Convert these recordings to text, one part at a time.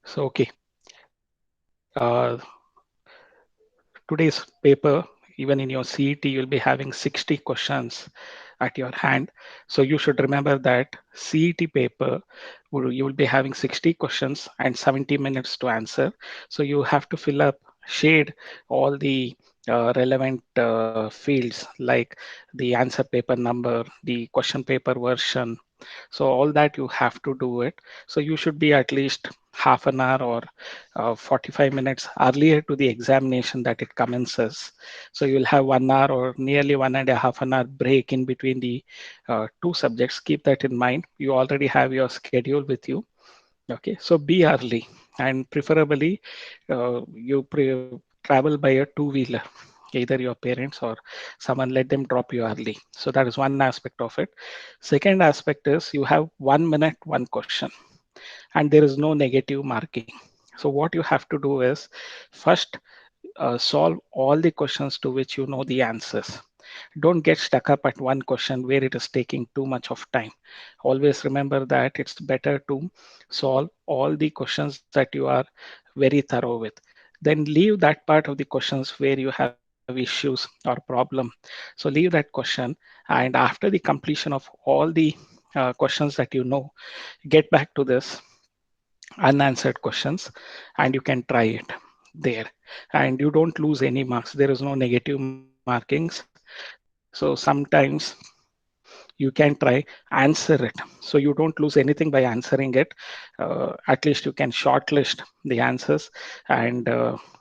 So, okay, today's paper, even in your CET, you'll be having 60 questions at your hand. So you should remember that CET paper, you will be having 60 questions and 70 minutes to answer. So you have to fill up, shade all the relevant fields like the answer paper number, the question paper version. So all that you have to do it. So you should be at least half an hour or 45 minutes earlier to the examination that it commences. So you'll have 1 hour or nearly 1.5 hour break in between the two subjects. Keep that in mind. You already have your schedule with you. Okay, so be early and preferably travel by a two-wheeler, either your parents or someone let them drop you early. So that is one aspect of it. Second aspect is you have 1 minute, one question, and there is no negative marking. So what you have to do is first solve all the questions to which you know the answers. Don't get stuck up at one question where it is taking too much of time. Always remember that it's better to solve all the questions that you are very thorough with. Then leave that part of the questions where you have issues or problem. So leave that question, and after the completion of all the questions that you know, get back to this unanswered questions and you can try it there, and you don't lose any marks. There is no negative markings. So sometimes you can try answer it, so you don't lose anything by answering it. At least you can shortlist the answers, and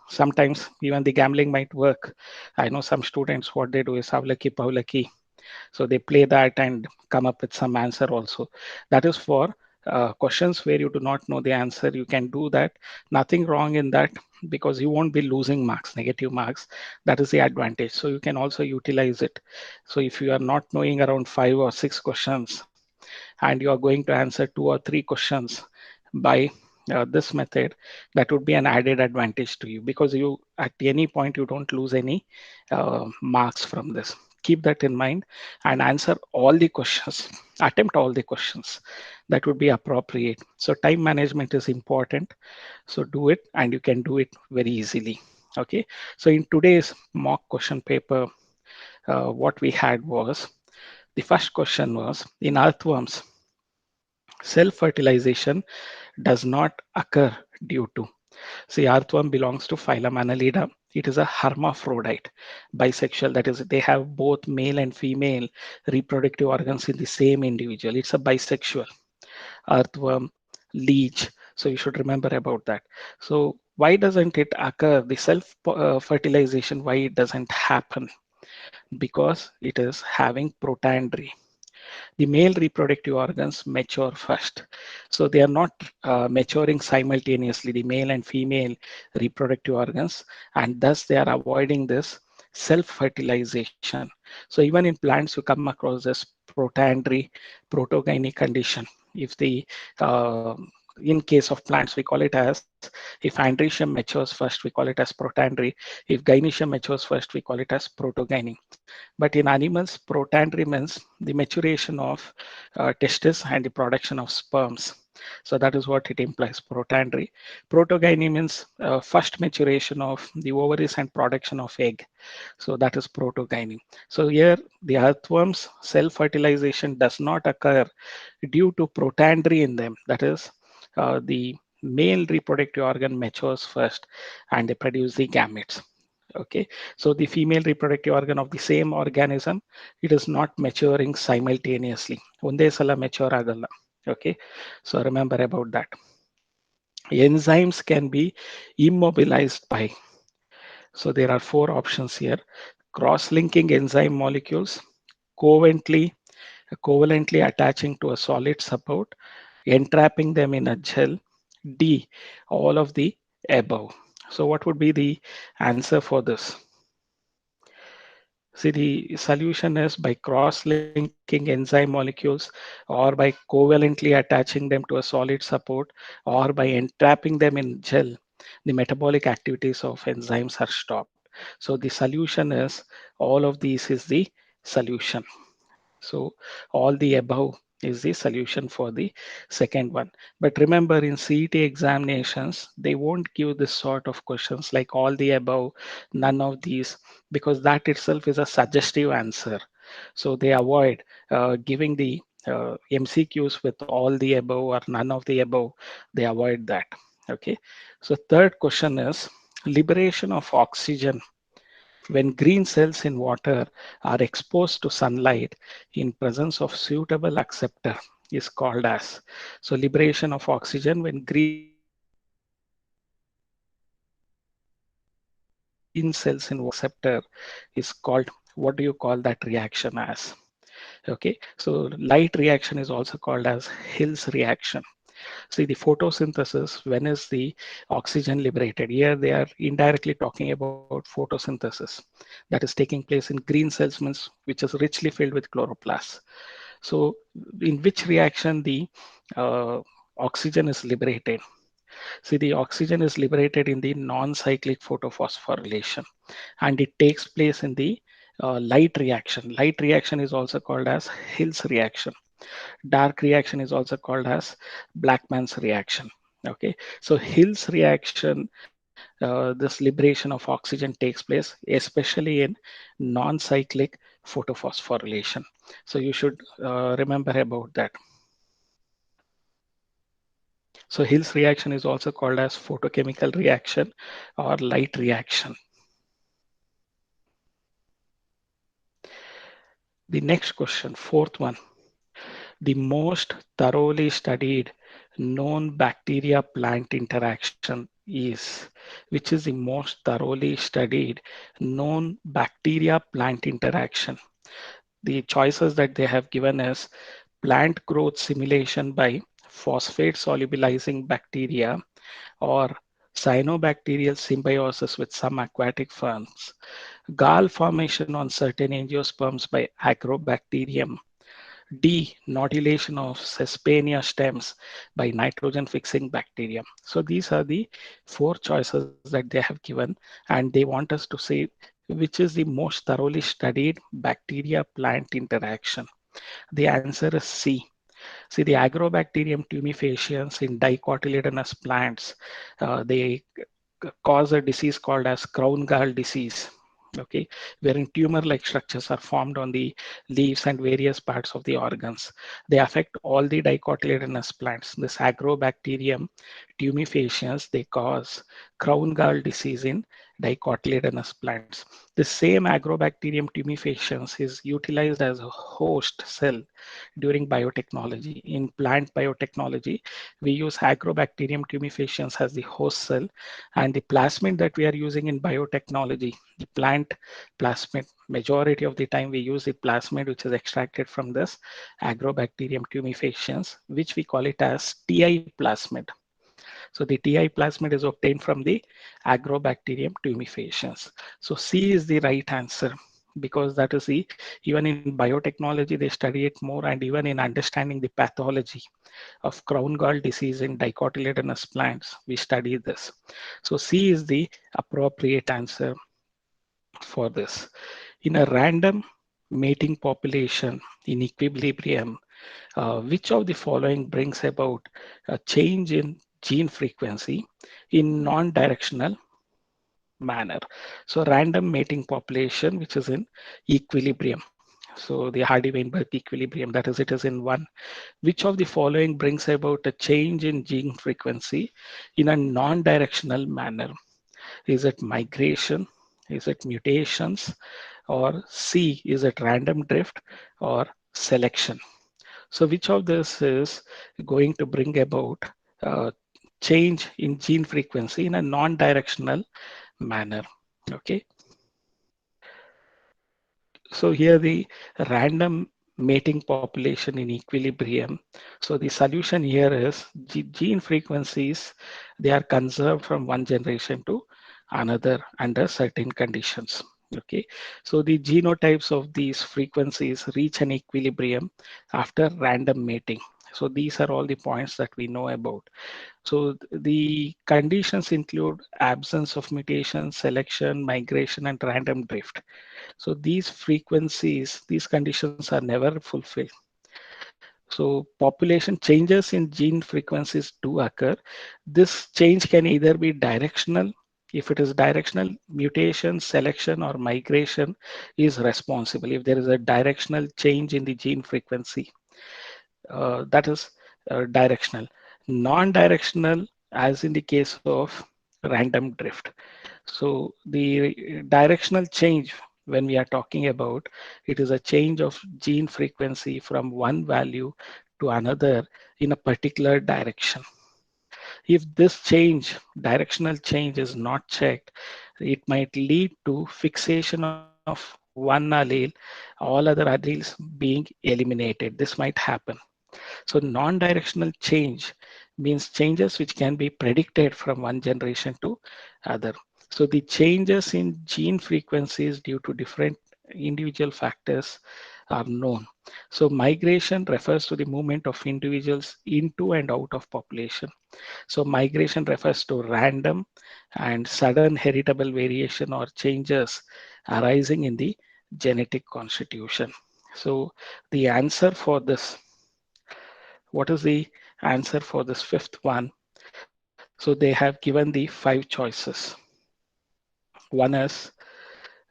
sometimes even the gambling might work. I know some students, what they do is lucky pavlaki, so they play that and come up with some answer also. That is for questions where you do not know the answer. You can do that. Nothing wrong in that, because you won't be losing marks, negative marks. That is the advantage. So you can also utilize it. So if you are not knowing around 5 or 6 questions and you are going to answer 2 or 3 questions by this method, that would be an added advantage to you, because you at any point you don't lose any marks from this. Keep that in mind and answer all the questions, attempt all the questions. That would be appropriate. So time management is important. So do it, and you can do it very easily. Okay, so in today's mock question paper, what we had was, the first question was, in earthworms, self-fertilization does not occur due to. See, earthworm belongs to phylum Annelida. It is a hermaphrodite, bisexual. That is, they have both male and female reproductive organs in the same individual. It's a bisexual earthworm leech. So you should remember about that. So why doesn't it occur? The self-fertilization, why it doesn't happen? Because it is having protandry. The male reproductive organs mature first. So they are not maturing simultaneously, the male and female reproductive organs, and thus they are avoiding this self-fertilization. So even in plants, you come across this protandry, protogyny condition. If the in case of plants, we call it as, if androecium matures first, we call it as protandry. If gynoecium matures first, we call it as protogyny. But in animals, protandry means the maturation of testes and the production of sperms. So that is what it implies, protandry. Protogyny means first maturation of the ovaries and production of egg. So that is protogyny. So here the earthworms self-fertilization does not occur due to protandry in them. That is, the male reproductive organ matures first and they produce the gametes. Okay, so the female reproductive organ of the same organism, it is not maturing simultaneously. ಒಂದೇ ಸಲ mature ಆಗಲ್ಲ. Okay, so remember about that. Enzymes can be immobilized by, so there are 4 options here: cross-linking enzyme molecules, covalently covalently attaching to a solid support, entrapping them in a gel, D, all of the above. So what would be the answer for this? See, the solution is by cross-linking enzyme molecules, or by covalently attaching them to a solid support, or by entrapping them in gel, the metabolic activities of enzymes are stopped. So the solution is, all of these is the solution. So all the above is the solution for the second one. But remember, in CET examinations, they won't give this sort of questions like all the above, none of these, because that itself is a suggestive answer. So they avoid giving the MCQs with all the above or none of the above. They avoid that. Okay. So third question is liberation of oxygen when green cells in water are exposed to sunlight in presence of suitable acceptor is called as. So liberation of oxygen when green cells in water are exposed to sunlight in presence of suitable acceptor is called, what do you call that reaction as? Okay, so light reaction is also called as Hill's reaction. See, the photosynthesis, when is the oxygen liberated? Here they are indirectly talking about photosynthesis that is taking place in green cells, means which is richly filled with chloroplasts. So in which reaction the oxygen is liberated? See, the oxygen is liberated in the non-cyclic photophosphorylation, and it takes place in the light reaction. Light reaction is also called as Hill's reaction. Dark reaction is also called as Blackman's reaction. Okay, so Hill's reaction, this liberation of oxygen takes place especially in non-cyclic photophosphorylation. So you should remember about that. So Hill's reaction is also called as photochemical reaction or light reaction. The next question, fourth one, the most thoroughly studied known bacteria plant interaction is, which is the most thoroughly studied known bacteria plant interaction? The choices that they have given is plant growth simulation by phosphate solubilizing bacteria or cyanobacterial symbiosis with some aquatic ferns, gall formation on certain angiosperms by agrobacterium, D, nodulation of Sesbania stems by nitrogen fixing bacterium. So these are the four choices that they have given, and they want us to say which is the most thoroughly studied bacteria plant interaction. The answer is C. See, the Agrobacterium tumefaciens in dicotyledonous plants, they cause a disease called as crown gall disease. Okay, wherein tumor-like structures are formed on the leaves and various parts of the organs. They affect all the dicotyledonous plants. This Agrobacterium tumefaciens, they cause crown gall disease in dicotyledonous plants. The same Agrobacterium tumefaciens is utilized as a host cell during biotechnology. In plant biotechnology, we use Agrobacterium tumefaciens as the host cell, and the plasmid that we are using in biotechnology, the plant plasmid, majority of the time we use the plasmid which is extracted from this Agrobacterium tumefaciens, which we call it as TI plasmid. So the TI plasmid is obtained from the Agrobacterium tumefaciens. So C is the right answer, because that is the, even in biotechnology they study it more, and even in understanding the pathology of crown gall disease in dicotyledonous plants, we study this. So C is the appropriate answer for this. In a random mating population in equilibrium, which of the following brings about a change in gene frequency in non-directional manner? So random mating population, which is in equilibrium. So the Hardy-Weinberg equilibrium, that is, it is in one. Which of the following brings about a change in gene frequency in a non-directional manner? Is it migration? Is it mutations? Or C, is it random drift or selection? So which of this is going to bring about uh, change in gene frequency in a non-directional manner? Okay. So here the random mating population in equilibrium. So the solution here is gene frequencies, they are conserved from one generation to another under certain conditions. Okay, so the genotypes of these frequencies reach an equilibrium after random mating. So these are all the points that we know about. So the conditions include absence of mutation, selection, migration, and random drift. So these frequencies, these conditions are never fulfilled. So population changes in gene frequencies do occur. This change can either be directional. If it is directional, mutation, selection, or migration is responsible. If there is a directional change in the gene frequency, that is directional. Non-directional, as in the case of random drift. So the directional change, when we are talking about, it is a change of gene frequency from one value to another in a particular direction. If this change, directional change, is not checked, it might lead to fixation of one allele, all other alleles being eliminated. This might happen. So non-directional change means changes which can be predicted from one generation to other. So the changes in gene frequencies due to different individual factors are known. So migration refers to the movement of individuals into and out of population. So migration refers to random and sudden heritable variation or changes arising in the genetic constitution. So the answer for this, what is the answer for this fifth one? So they have given the 5 choices. One is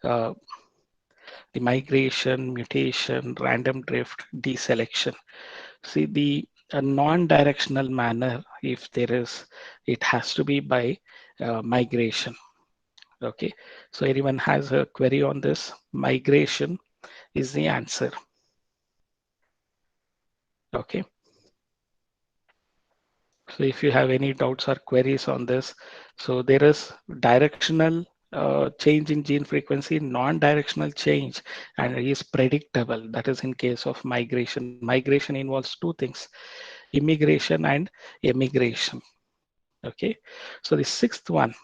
uh, the migration, mutation, random drift, deselection. See, the a non-directional manner, if there is, it has to be by migration. Okay, so anyone has a query on this? Migration is the answer. Okay, so if you have any doubts or queries on this, so there is directional change in gene frequency, non-directional change, and it is predictable. That is in case of migration. Migration involves two things: immigration and emigration. Okay, so the sixth one,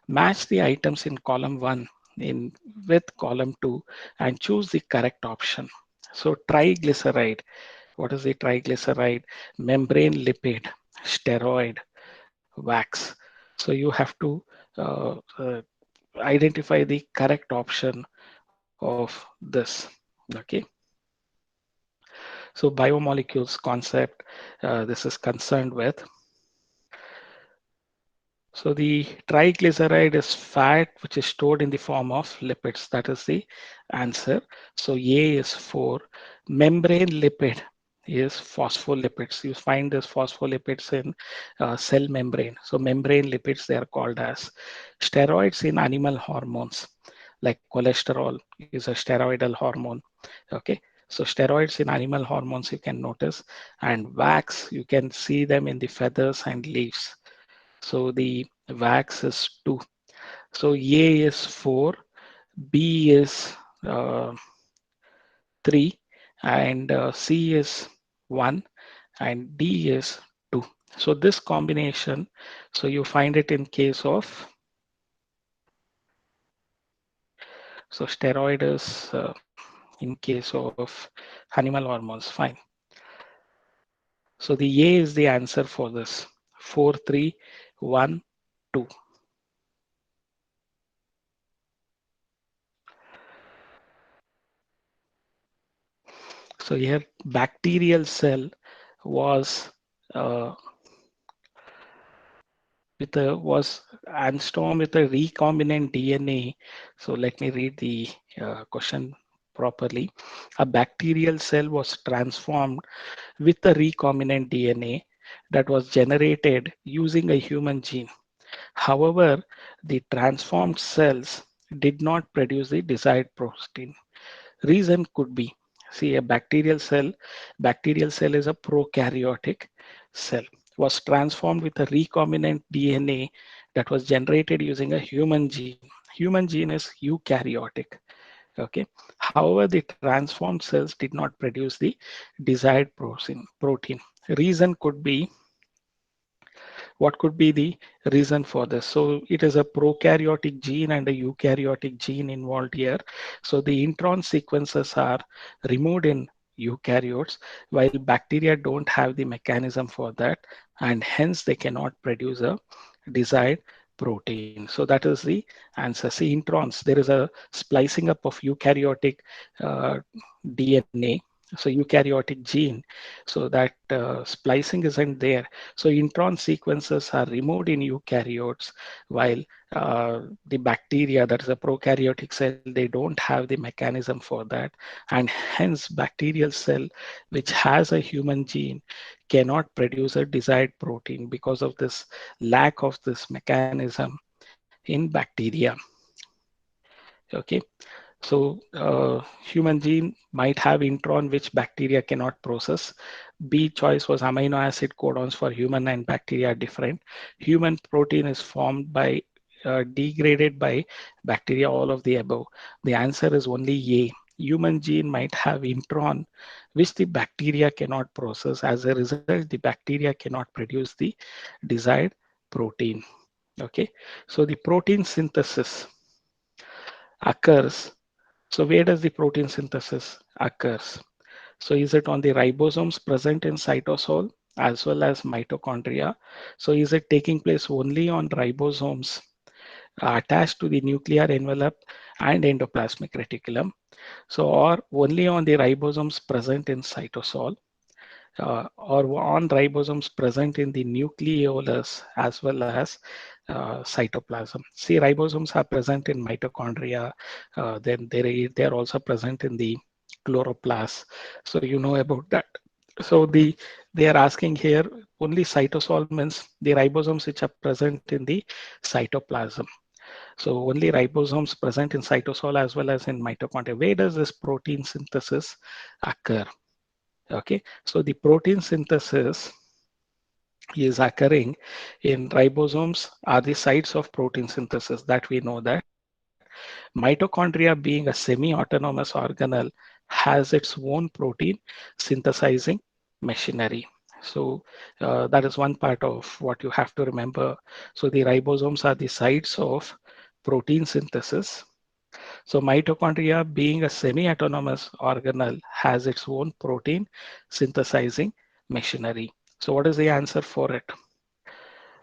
match the items in column 1 in with column 2 and choose the correct option. So triglyceride, what is the triglyceride? Membrane lipid, steroid, wax. So you have to identify the correct option of this. Okay. So biomolecules concept, this is concerned with. So the triglyceride is fat which is stored in the form of lipids. That is the answer. So A is 4. Membrane lipid is phospholipids. You find this phospholipids in cell membrane. So membrane lipids, they are called as steroids in animal hormones. Like cholesterol is a steroidal hormone. Okay. So steroids in animal hormones you can notice, and wax you can see them in the feathers and leaves. So the wax is 2. So A is 4, B is 3, and C is 1, and D is 2. So this combination, so you find it in case of, so steroid is in case of animal hormones, fine. So the A is the answer for this, 4, 3, 1, 2. So here bacterial cell was uh, was Anstorm with a recombinant DNA. So let me read the question properly. A bacterial cell was transformed with a recombinant DNA that was generated using a human gene. However, the transformed cells did not produce the desired protein. Reason could be, see, a bacterial cell is a prokaryotic cell, was transformed with a recombinant DNA that was generated using a human gene. Human gene is eukaryotic. Okay. However, the transformed cells did not produce the desired protein. Reason could be, what could be the reason for this? So it is a prokaryotic gene and a eukaryotic gene involved here. So the intron sequences are removed in eukaryotes, while bacteria don't have the mechanism for that, and hence they cannot produce a desired protein. So that is the answer. See, introns, there is a splicing up of eukaryotic uh, DNA. so eukaryotic gene, so that splicing isn't there. So intron sequences are removed in eukaryotes, while the bacteria, that is a prokaryotic cell, they don't have the mechanism for that. And hence bacterial cell, which has a human gene, cannot produce a desired protein because of this lack of this mechanism in bacteria. Okay. So human gene might have intron which bacteria cannot process. B choice was amino acid codons for human and bacteria are different. Human protein is formed by degraded by bacteria, all of the above. The answer is only A. Human gene might have intron which the bacteria cannot process. As a result, the bacteria cannot produce the desired protein. Okay. So the protein synthesis occurs. So where does the protein synthesis occurs? So is it on the ribosomes present in cytosol as well as mitochondria? So is it taking place only on ribosomes attached to the nuclear envelope and endoplasmic reticulum? So or only on the ribosomes present in cytosol? Or on ribosomes present in the nucleolus as well as cytoplasm. See, ribosomes are present in mitochondria, then they're also present in the chloroplast. So you know about that. So they are asking here only cytosol means the ribosomes which are present in the cytoplasm. So only ribosomes present in cytosol as well as in mitochondria. Where does this protein synthesis occur? Okay, so the protein synthesis is occurring in ribosomes are the sites of protein synthesis that we know that. Mitochondria being a semi-autonomous organelle has its own protein synthesizing machinery. So that is one part of what you have to remember. So the ribosomes are the sites of protein synthesis. So mitochondria being a semi-autonomous organelle has its own protein synthesizing machinery. So what is the answer for it?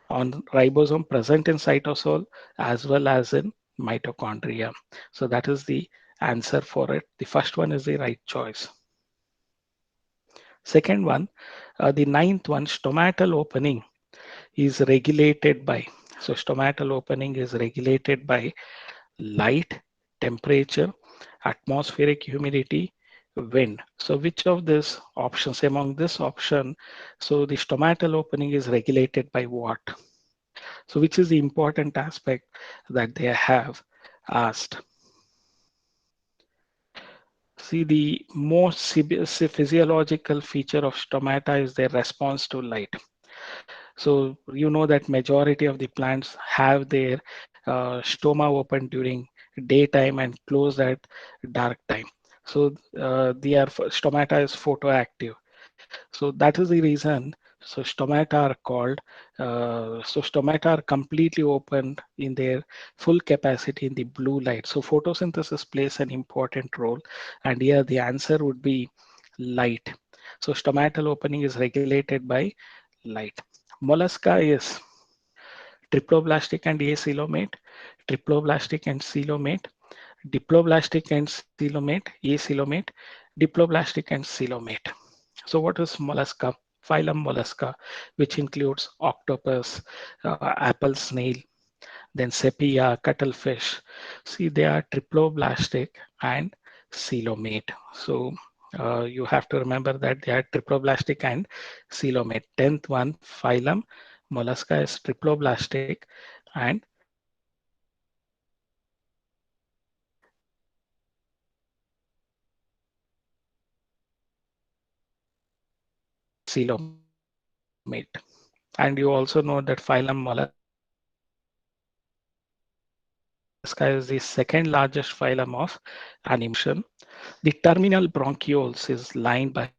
On ribosome present in cytosol as well as in mitochondria. So that is the answer for it. The first one is the right choice. Second one, the ninth one, stomatal opening is regulated by. So stomatal opening is regulated by light, temperature, atmospheric humidity, wind. So which of these options among this option, so the stomatal opening is regulated by what? So which is the important aspect that they have asked? See, the most physiological feature of stomata is their response to light. So you know that majority of the plants have their stoma open during daytime and closed at dark time. So their stomata is photoactive. So that is the reason. So stomata are called. So stomata are completely opened in their full capacity in the blue light. So photosynthesis plays an important role, and here the answer would be light. So stomatal opening is regulated by light. Mollusca is triploblastic and acoelomate, triploblastic and coelomate, diploblastic and coelomate, acoelomate, diploblastic and coelomate. So what is mollusca? Phylum mollusca, which includes octopus, apple snail, then sepia, cuttlefish. See, they are triploblastic and coelomate. So you have to remember that they are triploblastic and coelomate. 10th one, phylum mollusca is triploblastic and coelomate. And you also know that phylum mollusca is the second largest phylum of animal. The terminal bronchioles is lined by,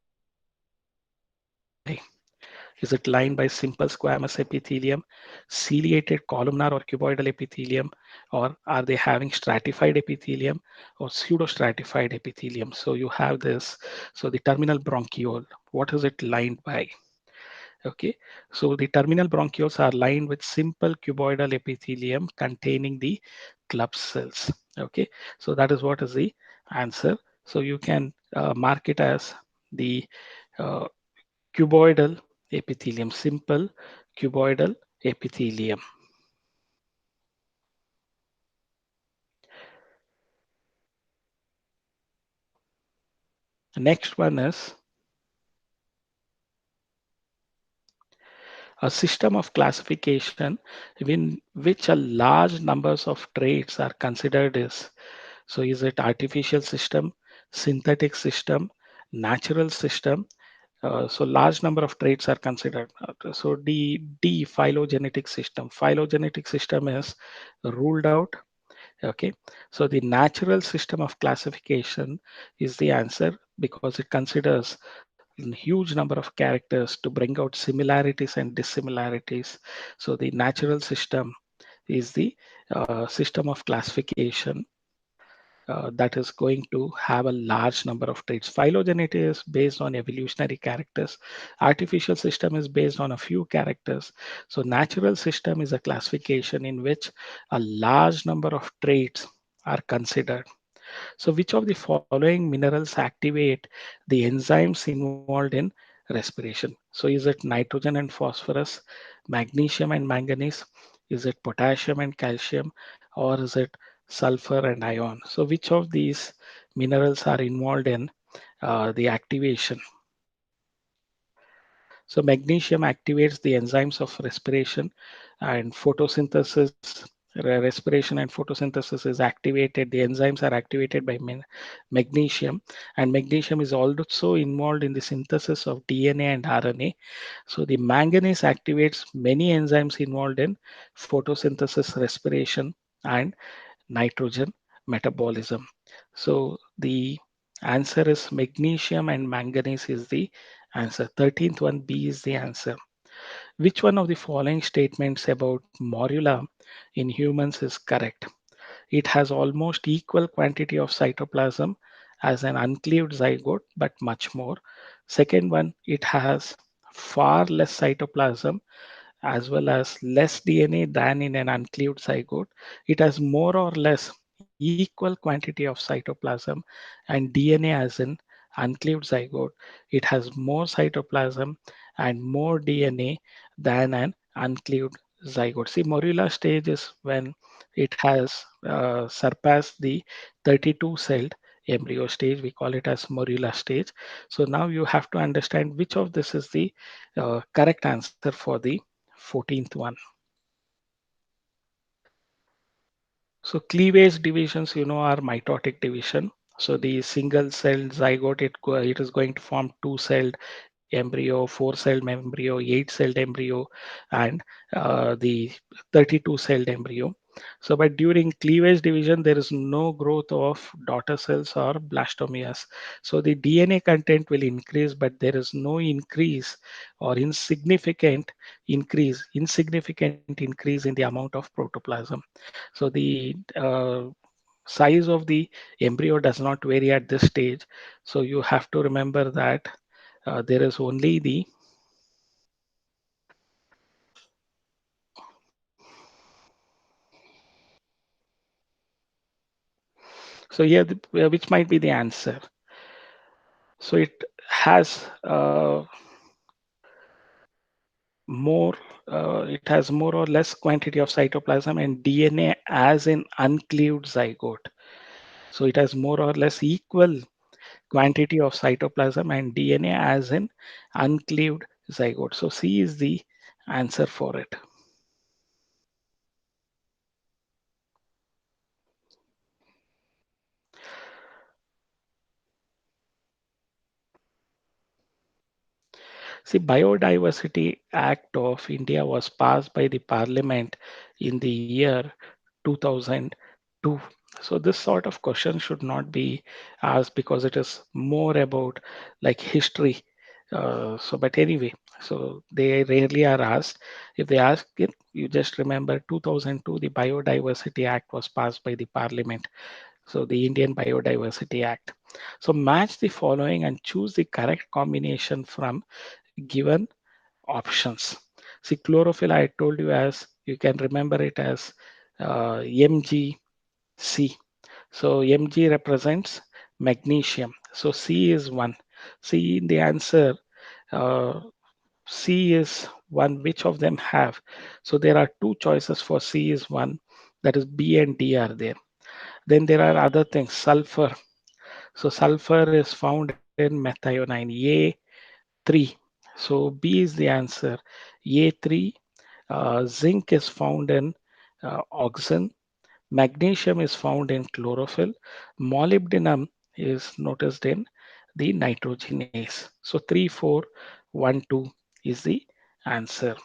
is it lined by simple squamous epithelium, ciliated columnar or cuboidal epithelium, or are they having stratified epithelium or pseudostratified epithelium? So you have this. So the terminal bronchiole, what is it lined by? Okay, so the terminal bronchioles are lined with simple cuboidal epithelium containing the club cells. Okay, so that is what is the answer. So you can mark it as B. the uh, cuboidal epithelium, simple cuboidal epithelium. Next one is a system of classification in which a large numbers of traits are considered is. So is it artificial system, synthetic system, natural system? So large number of traits are considered. So D phylogenetic system. Phylogenetic system is ruled out. Okay. So the natural system of classification is the answer because it considers a huge number of characters to bring out similarities and dissimilarities. So the natural system is the system of classification that is going to have a large number of traits. Phylogeneity is based on evolutionary characters. Artificial system is based on a few characters. So natural system is a classification in which a large number of traits are considered. So which of the following minerals activate the enzymes involved in respiration? So is it nitrogen and phosphorus, magnesium and manganese? Is it potassium and calcium? Or is it sulfur and iron? So which of these minerals are involved in the activation? So magnesium activates the enzymes of respiration and photosynthesis. Respiration and photosynthesis is activated. The enzymes are activated by magnesium, and magnesium is also involved in the synthesis of DNA and RNA. So the manganese activates many enzymes involved in photosynthesis, respiration, and nitrogen metabolism. So the answer is magnesium and manganese is the answer. 13th one, B is the answer. Which one of the following statements about morula in humans is correct? It has almost equal quantity of cytoplasm as an uncleaved zygote, but much more. Second one, it has far less cytoplasm as well as less DNA than in an uncleaved zygote. It has more or less equal quantity of cytoplasm and DNA as in uncleaved zygote. It has more cytoplasm and more DNA than an uncleaved zygote. See, morula stage is when it has surpassed the 32 celled embryo stage. We call it as morula stage. So now you have to understand which of this is the correct answer for the 14th one. So cleavage divisions, are mitotic division. So the single celled zygote, it is going to form two celled embryo, four celled embryo, eight celled embryo, and the 32 celled embryo. So, but during cleavage division, there is no growth of daughter cells or blastomeres. So the DNA content will increase, but there is no increase or insignificant increase in the amount of protoplasm. So the size of the embryo does not vary at this stage. So you have to remember that there is only the so here which might be the answer. So it has more it has more or less quantity of cytoplasm and DNA as in uncleaved zygote. So it has more or less equal quantity of cytoplasm and DNA as in uncleaved zygote. So C is the answer for it. See, Biodiversity Act of India was passed by the Parliament in the year 2002. So this sort of question should not be asked because it is more about like history. But anyway, so they rarely are asked. If they ask it, you just remember 2002, the Biodiversity Act was passed by the Parliament. So the Indian Biodiversity Act. So match the following and choose the correct combination from given options. See, chlorophyll, I told you as you can remember it as Mgc. So Mg represents magnesium. So C is one. See in the answer, uh, C is one. Which of them have? So there are two choices for C is one. That is B and D are there. Then there are other things. Sulfur. So sulfur is found in methionine A3. So B is the answer. A3. Zinc is found in oxen. Magnesium is found in chlorophyll. Molybdenum is noticed in the nitrogenase. So 3, 4, 1, 2 is the answer.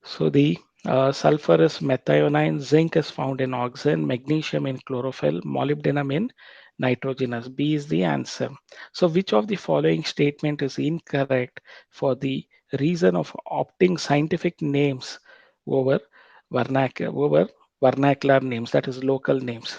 So the sulfur is methionine, zinc is found in oxygen, magnesium in chlorophyll, molybdenum in nitrogenous. B is the answer. So which of the following statement is incorrect for the reason of opting scientific names over vernacular names, that is local names?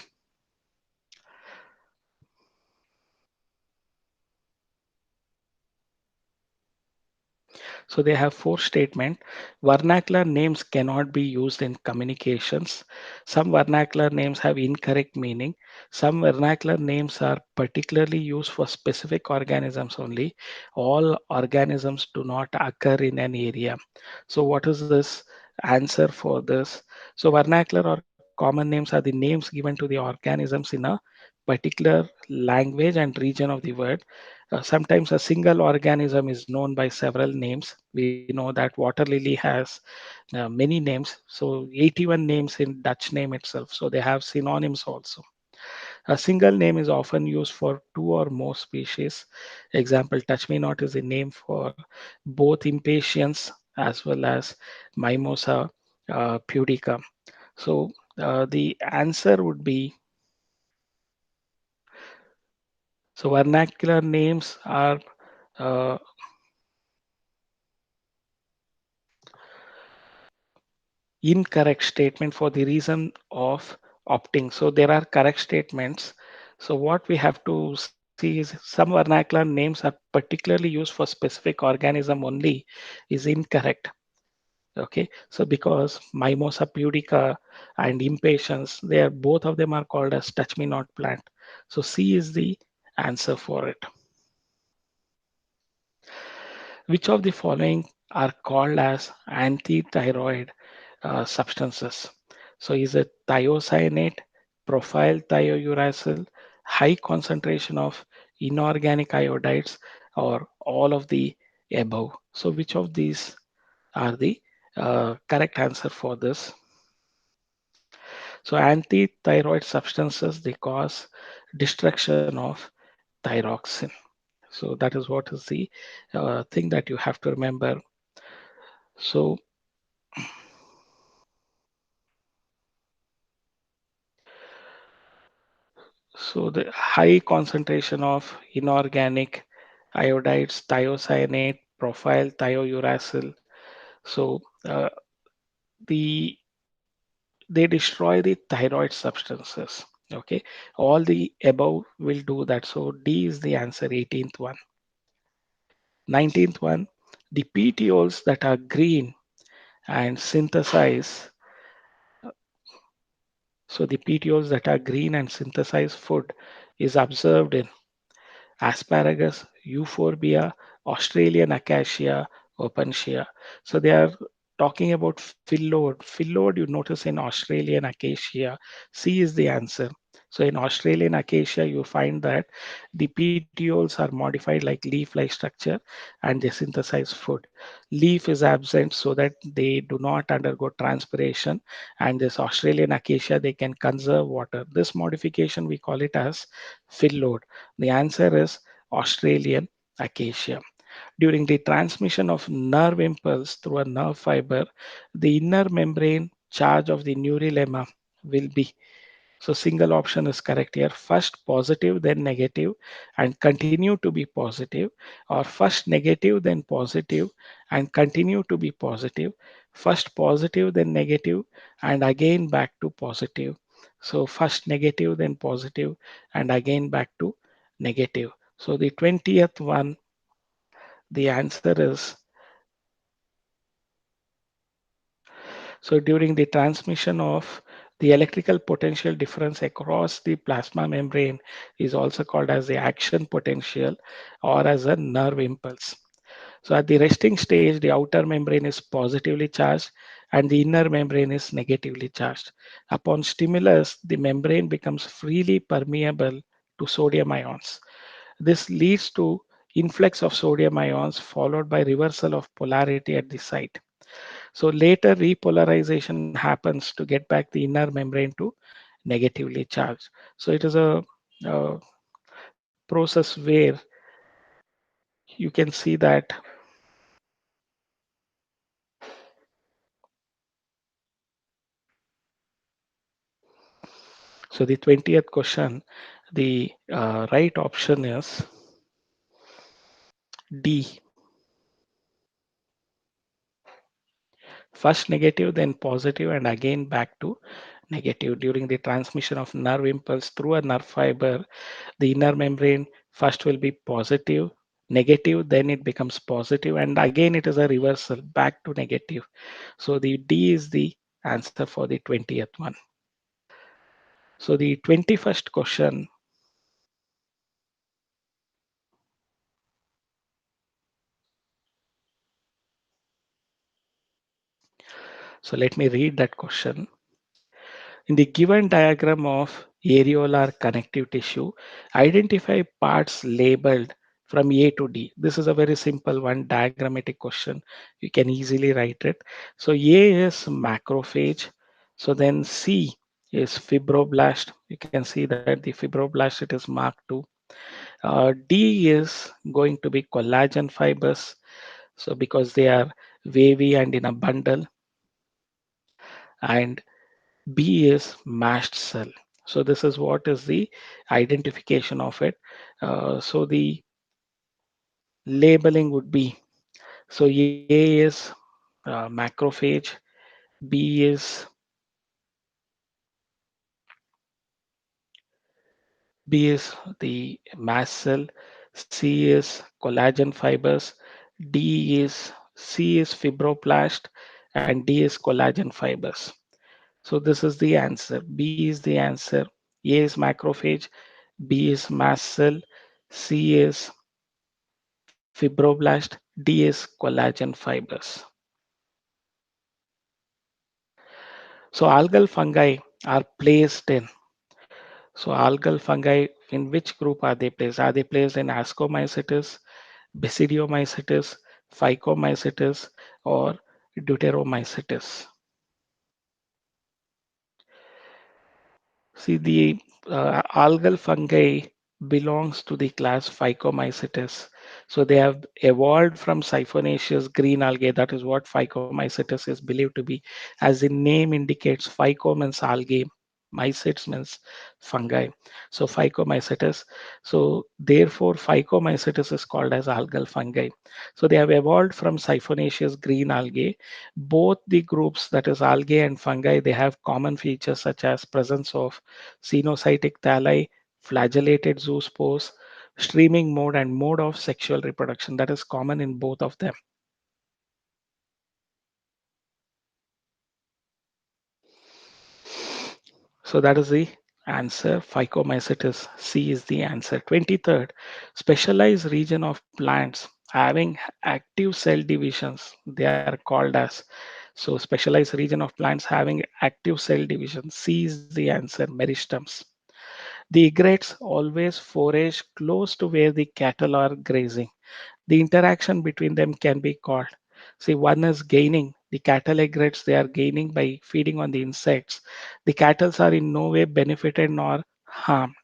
So they have four statement. Vernacular names cannot be used in communications. Some vernacular names have incorrect meaning. Some vernacular names are particularly used for specific organisms only. All organisms do not occur in an area. So what is this answer for this? So vernacular or common names are the names given to the organisms in a particular language and region of the world. Sometimes a single organism is known by several names. We know that water lily has many names, so 81 names in Dutch name itself. So they have synonyms also. A single name is often used for two or more species. Example, touch me not is a name for both impatiens as well as Mimosa pudica. So the answer would be, so vernacular names are uh, incorrect statement for the reason of opting. So there are correct statements. So what we have to see is some vernacular names are particularly used for specific organism only is incorrect. Okay, so because Mimosa pudica and impatiens, they are both of them are called as touch me not plant. So C is the answer for it. Which of the following are called as anti-thyroid substances? So is it thiocyanate, propyl thiouracil, high concentration of inorganic iodides, or all of the above? So which of these are the correct answer for this? So anti-thyroid substances, they cause destruction of thyroxine. So that is what is the thing that you have to remember. So, so the high concentration of inorganic iodides, thiocyanate, propyl thiouracil. So the they destroy the thyroid substances. Okay, all the above will do that. So D is the answer, 18th one. 19th one, the petioles that are green and synthesize. So the petioles that are green and synthesize food is observed in asparagus, euphorbia, Australian acacia, opuntia. So they are talking about phyllodes. Phyllodes you notice in Australian acacia. C is the answer. So in Australian acacia, you find that the petioles are modified like leaf-like structure and they synthesize food. Leaf is absent so that they do not undergo transpiration. And this Australian acacia, they can conserve water. This modification, we call it as phyllodes. The answer is Australian acacia. During the transmission of nerve impulse through a nerve fiber, the inner membrane charge of the neurolemma will be. So single option is correct here. First positive, then negative, and continue to be positive, or first negative, then positive, and continue to be positive. First positive, then negative, and again back to positive. So first negative, then positive, and again back to negative. So the 20th one, the answer is, so during the transmission of The electrical potential difference across the plasma membrane is also called as the action potential or as a nerve impulse. So at the resting stage, the outer membrane is positively charged and the inner membrane is negatively charged. Upon stimulus, the membrane becomes freely permeable to sodium ions. This leads to influx of sodium ions followed by reversal of polarity at the site. So later repolarization happens to get back the inner membrane to negatively charged. So it is a process where you can see that. So the 20th question, the right option is D. First negative, then positive, and again back to negative. During the transmission of nerve impulse through a nerve fiber, the inner membrane first will be positive, negative, then it becomes positive, and again it is a reversal back to negative. So the D is the answer for the 20th one. So the 21st question, so let me read that question. In the given diagram of areolar connective tissue, identify parts labeled from A to D. This is a very simple one, diagrammatic question. You can easily write it. So A is macrophage. So then C is fibroblast. You can see that the fibroblast, it is marked to. D is going to be collagen fibers. So because they are wavy and in a bundle. And B is mast cell. So this is what is the identification of it. So the labeling would be, so A is macrophage, B is the mast cell, C is collagen fibers, C is fibroblast, and D is collagen fibers. So this is the answer. B is the answer. A is macrophage, B is mast cell, C is fibroblast, D is collagen fibers. So algal fungi are placed in. So algal fungi, in which group are they placed? Are they placed in Ascomycetes, Basidiomycetes, Phycomycetes, or Deuteromycetes? See, the algal fungi belongs to the class Phycomycetes. So they have evolved from siphonaceous green algae. That is what Phycomycetes is believed to be. As the name indicates, Phyco means algae, mycetes means fungi. So Phycomycetes. So therefore, Phycomycetes is called as algal fungi. So they have evolved from siphonaceous green algae. Both the groups, that is algae and fungi, they have common features such as presence of cenocytic thalli, flagellated zoospores, streaming mode, and mode of sexual reproduction. That is common in both of them. So that is the answer. Phycomycetes C is the answer. 23rd, specialized region of plants having active cell divisions. They are called as, so specialized region of plants having active cell division. C is the answer. Meristems. The egrets always forage close to where the cattle are grazing. The interaction between them can be called. See, one is gaining. The cattle egrets, they are gaining by feeding on the insects. The cattle are in no way benefited nor harmed.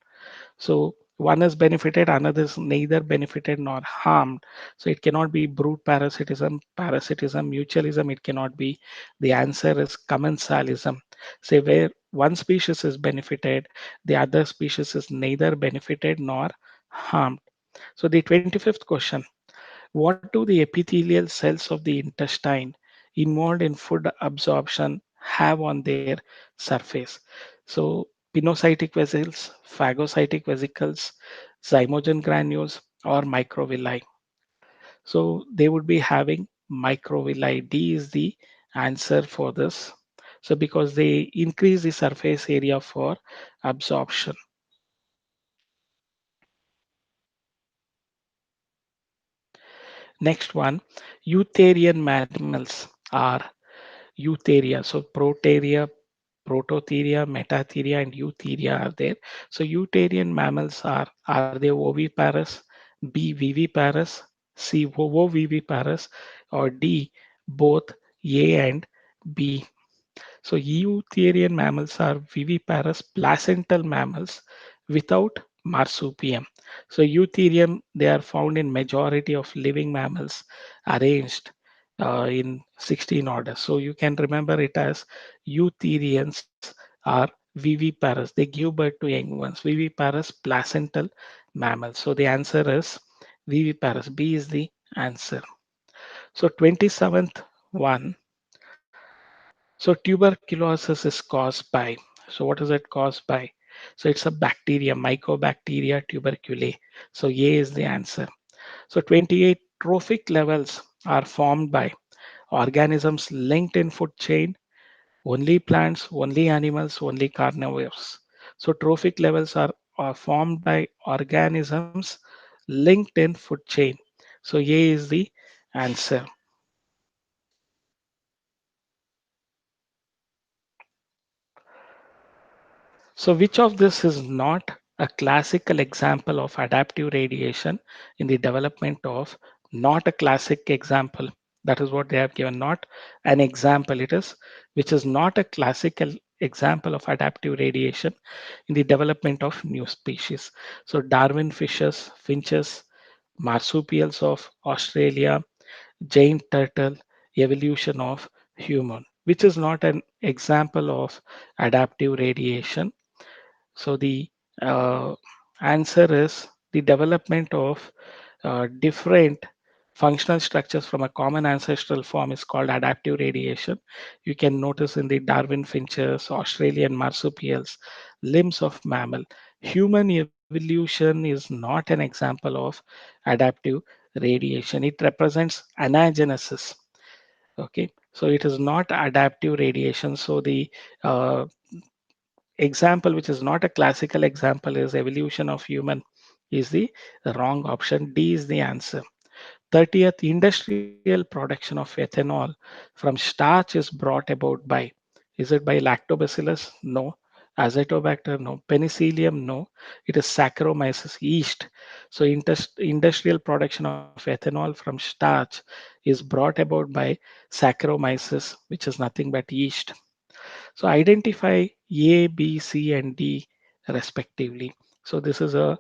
So one is benefited, another is neither benefited nor harmed. So it cannot be brute parasitism, mutualism, it cannot be. The answer is commensalism. Say where one species is benefited, the other species is neither benefited nor harmed. So the 25th question, what do the epithelial cells of the intestine involved in food absorption have on their surface? So, pinocytic vessels, phagocytic vesicles, zymogen granules, or microvilli. So, they would be having microvilli. D is the answer for this. So because they increase the surface area for absorption. Next one, eutherian mammals are eutheria. So proteria, prototheria, metatheria, and eutheria are there. So eutherian mammals are they oviparous, B viviparous, C ovoviviparous, or D both A and B? So eutherian mammals are viviparous placental mammals without marsupium. So eutherium, they are found in majority of living mammals arranged in 16 orders. So you can remember it as eutherians are viviparous. They give birth to young ones. Viviparous placental mammals. So the answer is viviparous. B is the answer. So 27th one. So tuberculosis is caused by, so what is it caused by? So it's a bacteria, Mycobacteria tuberculosis. So A is the answer. So 28 trophic levels are formed by organisms linked in food chain, only plants, only animals, only carnivores. So trophic levels are formed by organisms linked in food chain. So A is the answer. So, which of this is not a classical example of adaptive radiation in the development of, not a classic example? That is what they have given, not an example. It is which is not a classical example of adaptive radiation in the development of new species. So, Darwin fishes, finches, marsupials of Australia, giant turtle, evolution of human, which is not an example of adaptive radiation. So the uh, answer is the development of different functional structures from a common ancestral form is called adaptive radiation. You can notice in the Darwin finches, Australian marsupials, limbs of mammal. Human evolution is not an example of adaptive radiation. It represents anagenesis. Okay, so it is not adaptive radiation. So the uh, example which is not a classical example is evolution of human is the wrong option. D is the answer. 30th, industrial production of ethanol from starch is brought about by, is it by lactobacillus? No. Azotobacter? No. Penicillium? No. It is Saccharomyces yeast. So industrial production of ethanol from starch is brought about by Saccharomyces, which is nothing but yeast. So identify A, B, C, and D respectively. So this is a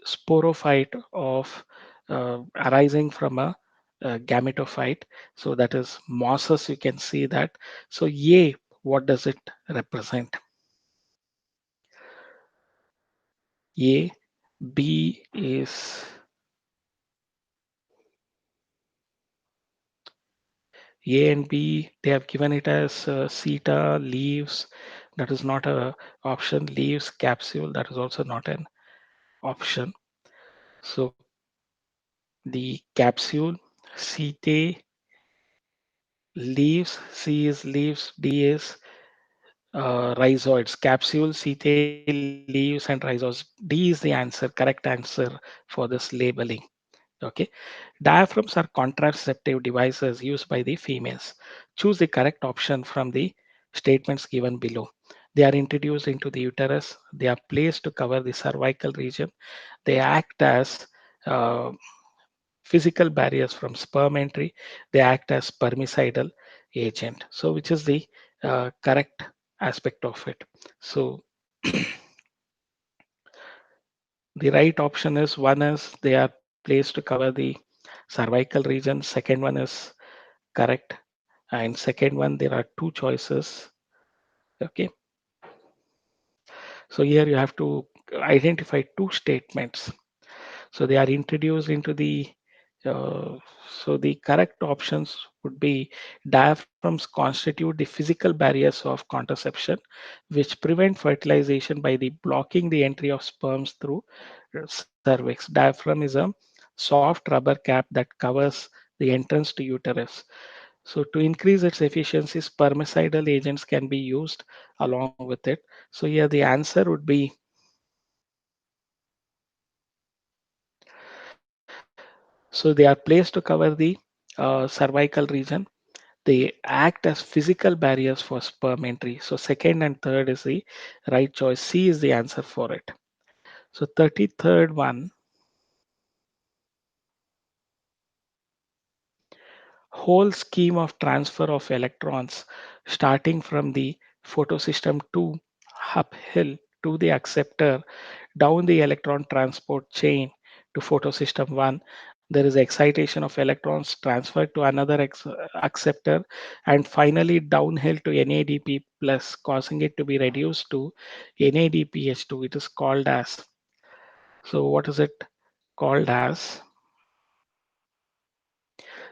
sporophyte of arising from a gametophyte. So that is mosses. You can see that. So A, what does it represent? A, B is A and B. They have given it as CETA leaves. That is not a option. Leaves capsule. That is also not an option. So the capsule, CT, leaves, C is leaves, D is rhizoids. Capsule, CT, leaves, and rhizoids. D is the answer, correct answer for this labeling. Okay. Diaphragms are contraceptive devices used by the females. Choose the correct option from the statements given below. They are introduced into the uterus. They are placed to cover the cervical region. They act as uh, physical barriers from sperm entry. They act as spermicidal agent. So which is the correct aspect of it? So the right option is, one is they are placed to cover the cervical region. Second one is correct. And second one, there are two choices. Okay. So here you have to identify two statements. So they are introduced into the, uh, so the correct options would be diaphragms constitute the physical barriers of contraception, which prevent fertilization by the blocking the entry of sperms through cervix. Diaphragm is a soft rubber cap that covers the entrance to uterus. So to increase its efficiencies, spermicidal agents can be used along with it. So here the answer would be, so they are placed to cover the cervical region. They act as physical barriers for sperm entry. So second and third is the right choice. C is the answer for it. So 33rd one, whole scheme of transfer of electrons starting from the photosystem 2 uphill to the acceptor down the electron transport chain to photosystem 1. There is excitation of electrons transferred to another acceptor and finally downhill to NADP plus, causing it to be reduced to NADPH2. It is called as, so what is it called as?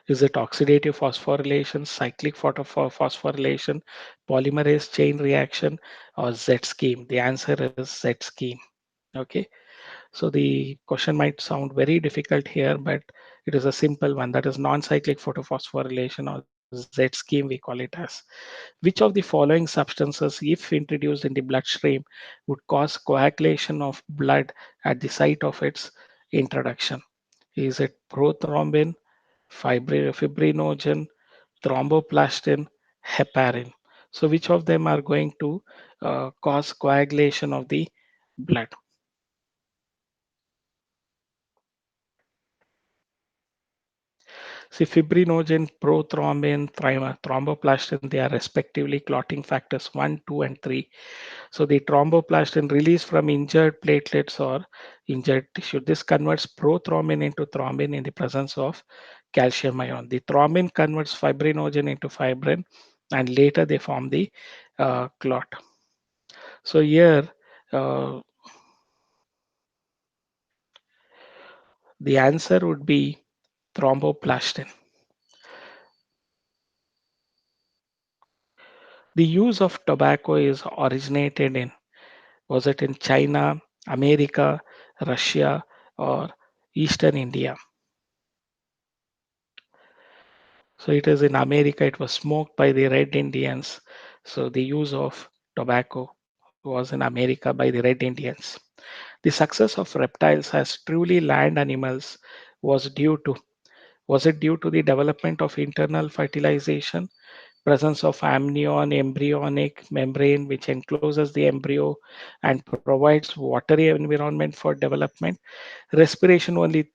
Is it oxidative phosphorylation, cyclic phosphorylation, polymerase chain reaction, or Z scheme? The answer is Z scheme. Okay. So the question might sound very difficult here, but it is a simple one. That is non-cyclic photophosphorylation, or Z scheme, we call it as. Which of the following substances, if introduced in the bloodstream, would cause coagulation of blood at the site of its introduction? Is it prothrombin, fibrinogen, thromboplastin, heparin? So which of them are going to cause coagulation of the blood? See, fibrinogen, prothrombin, thromboplastin, they are respectively clotting factors 1, 2, and 3. So the thromboplastin released from injured platelets or injured tissue. This converts prothrombin into thrombin in the presence of calcium ion. The thrombin converts fibrinogen into fibrin, and later they form the clot. So here, uh, the answer would be thromboplastin. The use of tobacco is originated in, was it in China, America, Russia, or Eastern India? So it is in America. It was smoked by the Red Indians. So the use of tobacco was in America by the Red Indians. The success of reptiles as truly land animals was due to, was it due to the development of internal fertilization, presence of amnion embryonic membrane which encloses the embryo and provides watery environment for development, respiration only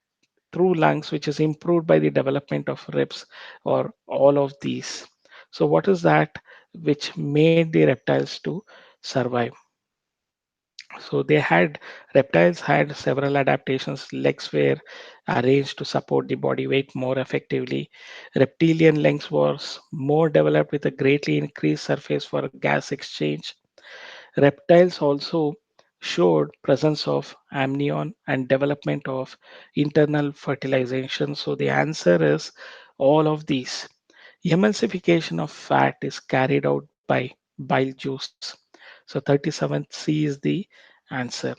through lungs which is improved by the development of ribs, or all of these? So what is that which made the reptiles to survive? So they had, reptiles had several adaptations. Legs were arranged to support the body weight more effectively. Reptilian legs was more developed with a greatly increased surface for gas exchange. Reptiles also showed presence of amnion and development of internal fertilization. So the answer is all of these. Emulsification of fat is carried out by bile juice. So 37th C is the answer.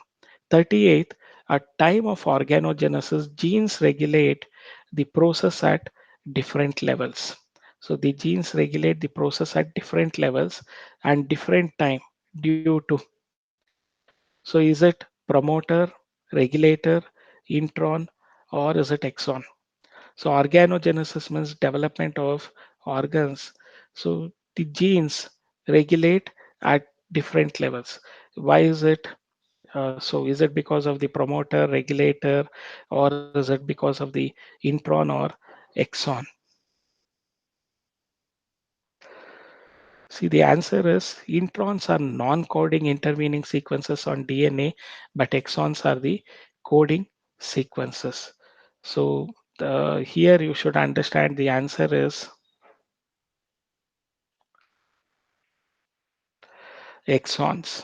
38th, at time of organogenesis, genes regulate the process at different levels. So the genes regulate the process at different levels and different time due to. So is it promoter, regulator, intron, or is it exon? So organogenesis means development of organs. So the genes regulate at different levels. Why is it? So is it because of the promoter, regulator, or is it because of the intron or exon? See, the answer is introns are non-coding intervening sequences on DNA, but exons are the coding sequences. So here you should understand the answer is exons.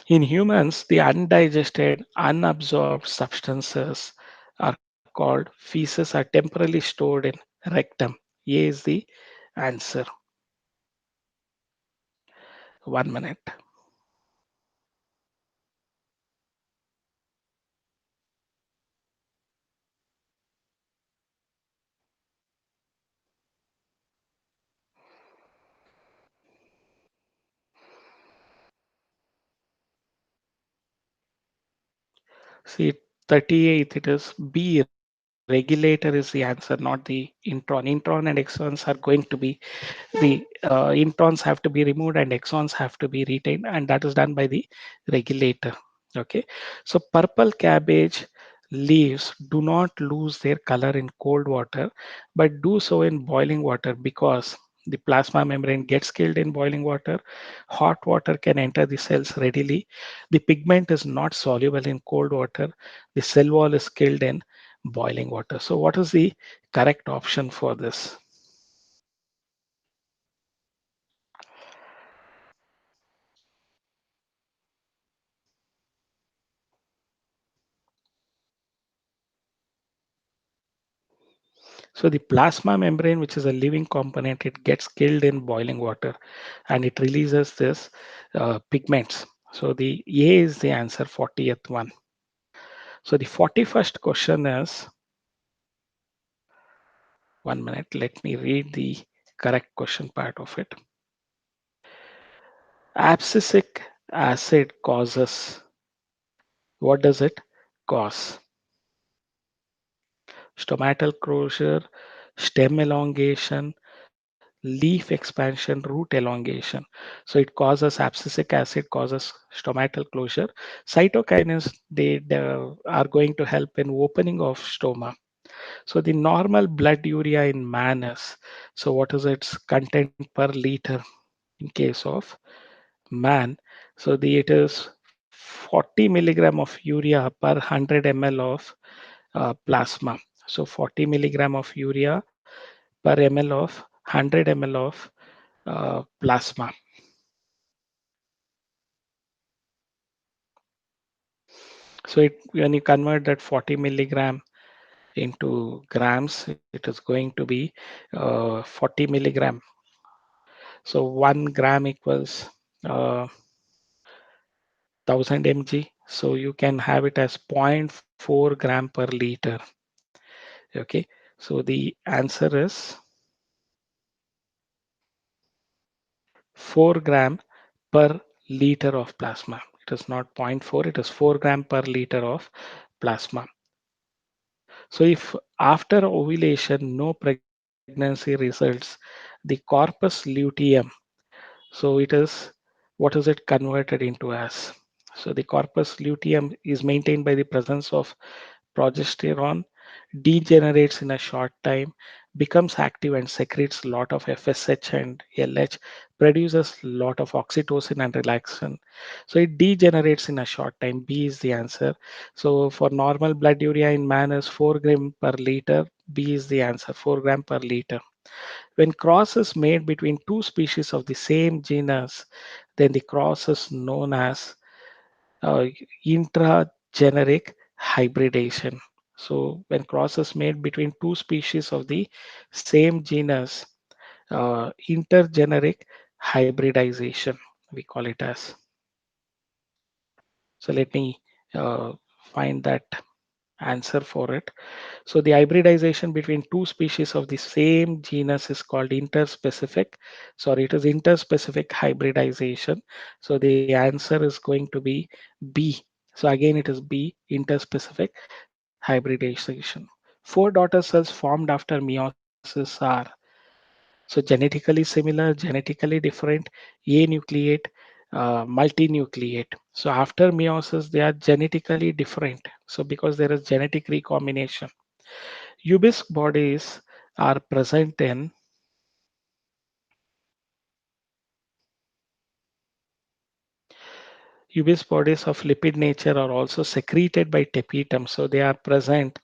In humans, the undigested, unabsorbed substances are called feces, are temporarily stored in rectum. A is the answer. 1 minute. See, 38, it is B, regulator is the answer, not the intron. Intron and exons are going to be the introns have to be removed and exons have to be retained, and that is done by the regulator. Okay, so purple cabbage leaves do not lose their color in cold water but do so in boiling water because the plasma membrane gets killed in boiling water. Hot water can enter the cells readily. The pigment is not soluble in cold water. The cell wall is killed in boiling water. So what is the correct option for this? So the plasma membrane, which is a living component, it gets killed in boiling water and it releases this pigments. So the A is the answer, 40th one. So the 41st question is, 1 minute, let me read the correct question part of it. Abscisic acid causes, what does it cause? Stomatal closure, stem elongation, leaf expansion, root elongation. So it causes abscisic acid, causes stomatal closure. Cytokinins, they are going to help in opening of stoma. So the normal blood urea in man is, so what is its content per liter in case of man? So it is 40 milligram of urea per 100 ml of plasma. So 40 milligram of urea per ml of 100 ml of plasma. So when you convert that 40 milligram into grams, it is going to be 40 milligram. So 1 gram equals 1000 mg. So you can have it as zero point 0.4 gram per liter. Okay. So the answer is 4 gram per liter of plasma. It is not zero point 0.4, it is 4 gram per liter of plasma. So if after ovulation no pregnancy results, the corpus luteum, so it is, what is it converted into as? So the corpus luteum is maintained by the presence of progesterone, degenerates in a short time, becomes active and secretes a lot of FSH and LH, produces a lot of oxytocin and relaxin. So it degenerates in a short time. B is the answer. So for normal blood urea in man is 4 gram per liter. B is the answer, 4 gram per liter. When cross is made between two species of the same genus, then the cross is known as uh, intrageneric hybridation. So when cross is made between two species of the same genus, intergeneric hybridization, we call it as. So let me uh, find that answer for it. So the hybridization between two species of the same genus is called interspecific. Sorry, it is interspecific hybridization. So the answer is going to be B. So again, it is B, interspecific hybridization. Four daughter cells formed after meiosis are, so genetically similar, genetically different, anucleate, multinucleate. So after meiosis, they are genetically different. So because there is genetic recombination, Ubis bodies are present in, Ubis bodies of lipid nature are also secreted by tapetum. So they are present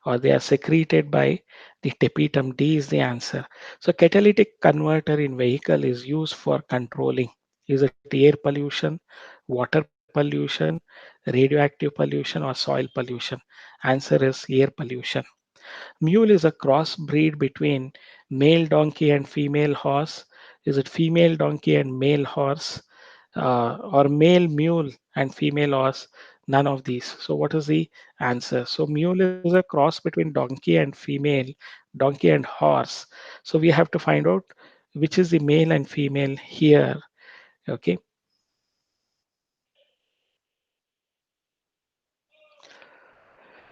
or they are secreted by the tapetum. D is the answer. So catalytic converter in vehicle is used for controlling. Is it air pollution, water pollution, radioactive pollution, or soil pollution? Answer is air pollution. Mule is a crossbreed between male donkey and female horse. Is it female donkey and male horse? Or male mule and female horse? None of these. So what is the answer? So mule is a cross between donkey and female, donkey and horse. So we have to find out which is the male and female here. Okay.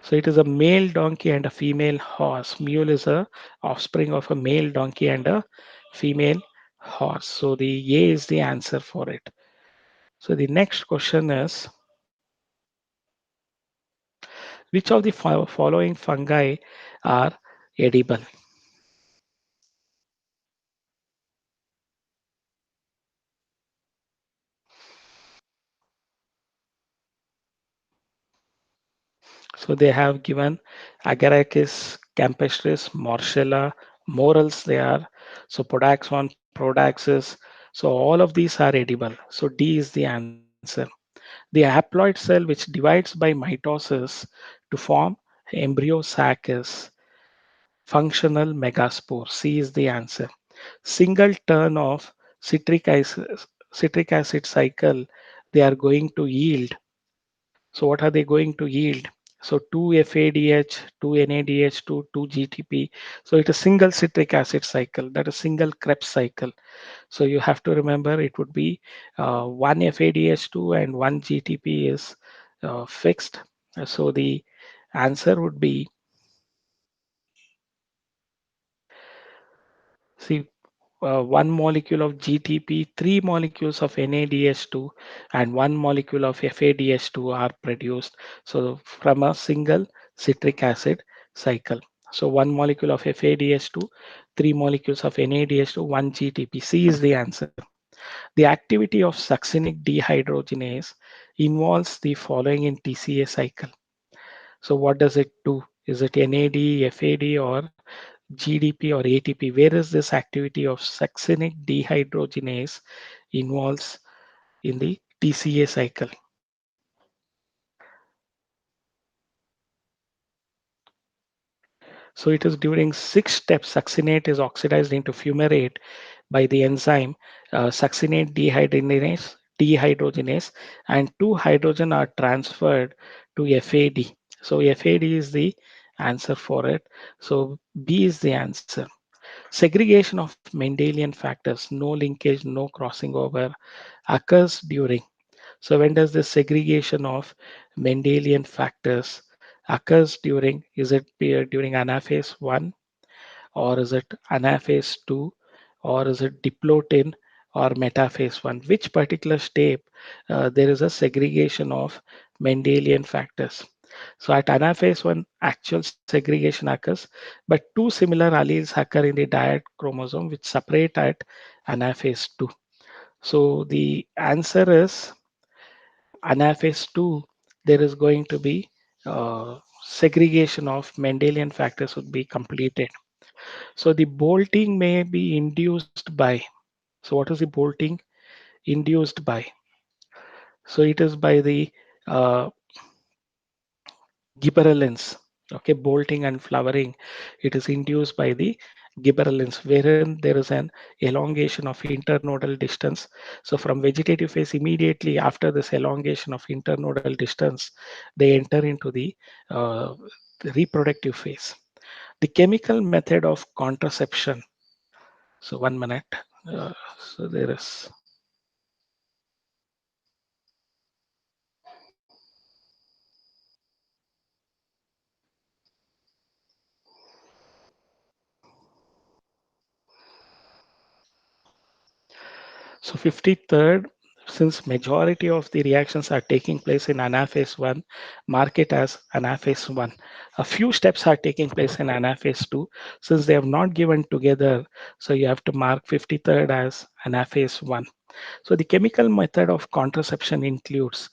So it is a male donkey and a female horse. Mule is a offspring of a male donkey and a female horse. So the A is the answer for it. So the next question is, which of the following fungi are edible? So they have given Agaricus, campestris, Morcella, morels they are. So Podaxon, Prodaxis. So all of these are edible. So D is the answer. The haploid cell which divides by mitosis to form embryo sac is functional megaspore. C is the answer. Single turn of citric acid cycle they are going to yield. So what are they going to yield? So 2 FADH, 2 NADH2, 2 GTP. So it's a single citric acid cycle, that is single Krebs cycle. So you have to remember it would be 1 FADH2 and 1 GTP is fixed. So the answer would be, see, one molecule of GTP, three molecules of NADH2, and one molecule of FADH2 are produced. So from a single citric acid cycle. So one molecule of FADH2, three molecules of NADH2, one GTP. C is the answer. The activity of succinic dehydrogenase involves the following in TCA cycle. So what does it do? Is it NAD, FAD, or GDP or ATP? Where is this activity of succinic dehydrogenase involves in the TCA cycle? So it is during six steps, succinate is oxidized into fumarate by the enzyme succinate dehydrogenase, and two hydrogen are transferred to FAD. So FAD is the answer for it. So B is the answer. Segregation of Mendelian factors, no linkage, no crossing over, occurs during. So when does the segregation of Mendelian factors occurs during? Is it during anaphase 1, or is it anaphase 2, or is it diplotin or metaphase 1? Which particular step there is a segregation of Mendelian factors? So at anaphase 1, actual segregation occurs, but two similar alleles occur in the dyad chromosome which separate at anaphase 2. So the answer is anaphase 2, there is going to be segregation of Mendelian factors would be completed. So the bolting may be induced by. So what is the bolting induced by? So it is by the uh, gibberellins. Okay, bolting and flowering. It is induced by the gibberellins, wherein there is an elongation of internodal distance. So from vegetative phase, immediately after this elongation of internodal distance, they enter into uh, the reproductive phase. The chemical method of contraception. So 1 minute. So there is. So 53rd, since majority of the reactions are taking place in anaphase 1, mark it as anaphase 1. A few steps are taking place in anaphase 2. Since they have not given together, so you have to mark 53rd as anaphase 1. So the chemical method of contraception includes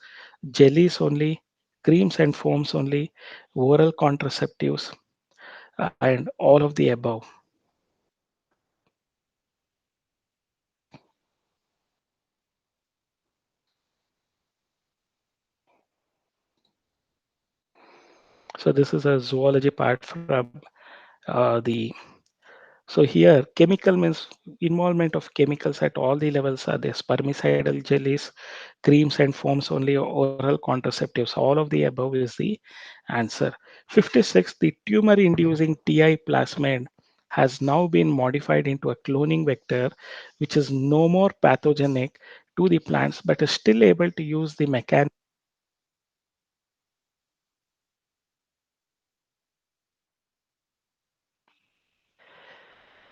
jellies only, creams and foams only, oral contraceptives, and all of the above. So this is a zoology part from the. So here, chemical means involvement of chemicals at all the levels are there. Spermicidal jellies, creams and foams only, oral contraceptives. All of the above is the answer. 56, the tumor-inducing TI plasmid has now been modified into a cloning vector, which is no more pathogenic to the plants, but is still able to use the mechanism.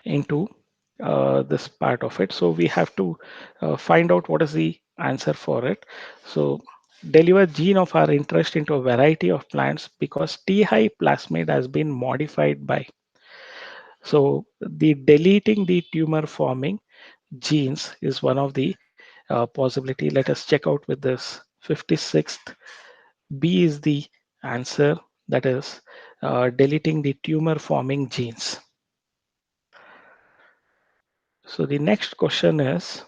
into this part of it. So we have to find out what is the answer for it. So deliver gene of our interest into a variety of plants because T high plasmid has been modified by. So the deleting the tumor forming genes is one of the possibility. Let us check out with this 56th. B is the answer, that is deleting the tumor forming genes. So the next question is,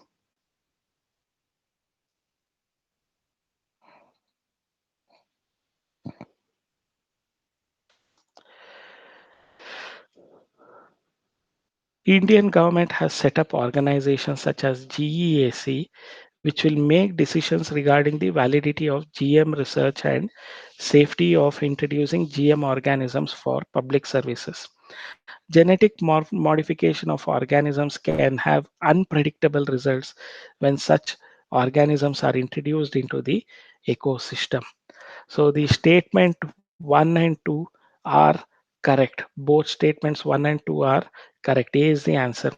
Indian government has set up organizations such as GEAC, which will make decisions regarding the validity of GM research and safety of introducing GM organisms for public services. Genetic modification of organisms can have unpredictable results when such organisms are introduced into the ecosystem. So the statement 1 and 2 are correct. Both statements 1 and 2 are correct. A is the answer.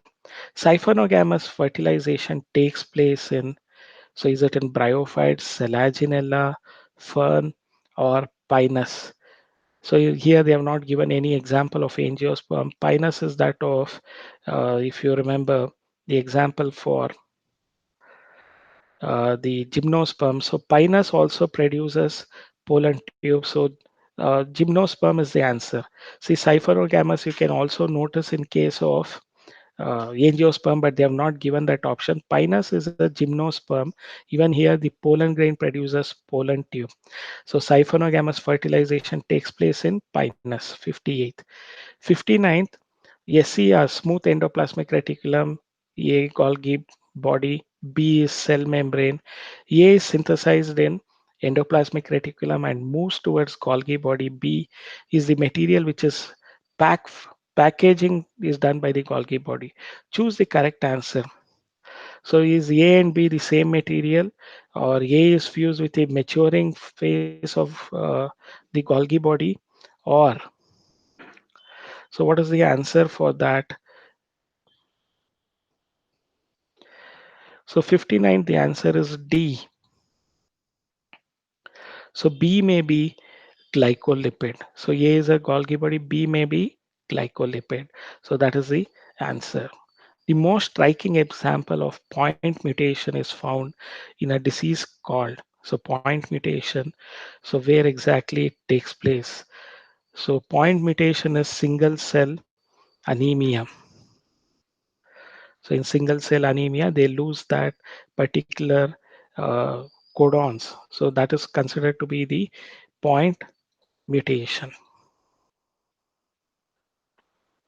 Siphonogamous fertilization takes place in, so is it in bryophytes, selaginella, fern, or pinus? So here they have not given any example of angiosperm. Pinus is that of, if you remember, the example for the gymnosperm. So Pinus also produces pollen tube. So gymnosperm is the answer. See, Cypherogamous you can also notice in case of angiosperm, but they have not given that option. Pinus is a gymnosperm. Even here, the pollen grain produces pollen tube. So siphonogamous fertilization takes place in Pinus, 58th. 59th, SCR, smooth endoplasmic reticulum, A, Golgi body, B is cell membrane. A is synthesized in endoplasmic reticulum and moves towards Golgi body. B is the material which is pack, packaging is done by the Golgi body. Choose the correct answer. So is A and B the same material, or A is fused with a maturing phase of the Golgi body, or so what is the answer for that? So 59, the answer is D. So B may be glycolipid. So A is a Golgi body, B may be glycolipid. So that is the answer. The most striking example of point mutation is found in a disease called, so point mutation. So where exactly it takes place? So point mutation is single cell anemia. So in single cell anemia, they lose that particular uh, codons. So that is considered to be the point mutation.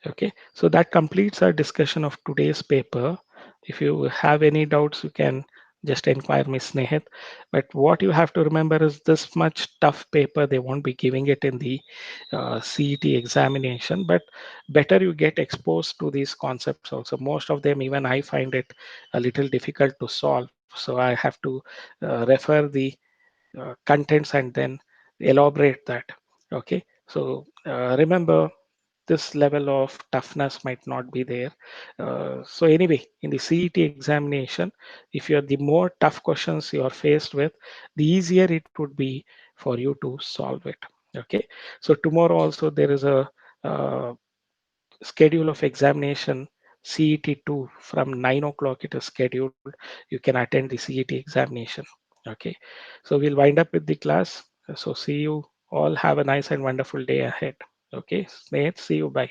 Okay, so that completes our discussion of today's paper. If you have any doubts, you can just inquire Ms. Snehat. But what you have to remember is this much tough paper, they won't be giving it in the CET examination, but better you get exposed to these concepts also. Most of them, even I find it a little difficult to solve. So I have to refer the contents and then elaborate that. Okay, so remember this level of toughness might not be there. So anyway, in the CET examination, if you're the more tough questions you are faced with, the easier it would be for you to solve it. Okay, so tomorrow also there is a uh, schedule of examination CET2 from 9 o'clock it is scheduled. You can attend the CET examination. Okay, so we'll wind up with the class. So see you all. Have a nice and wonderful day ahead. Okay, Sneh, see you. Bye.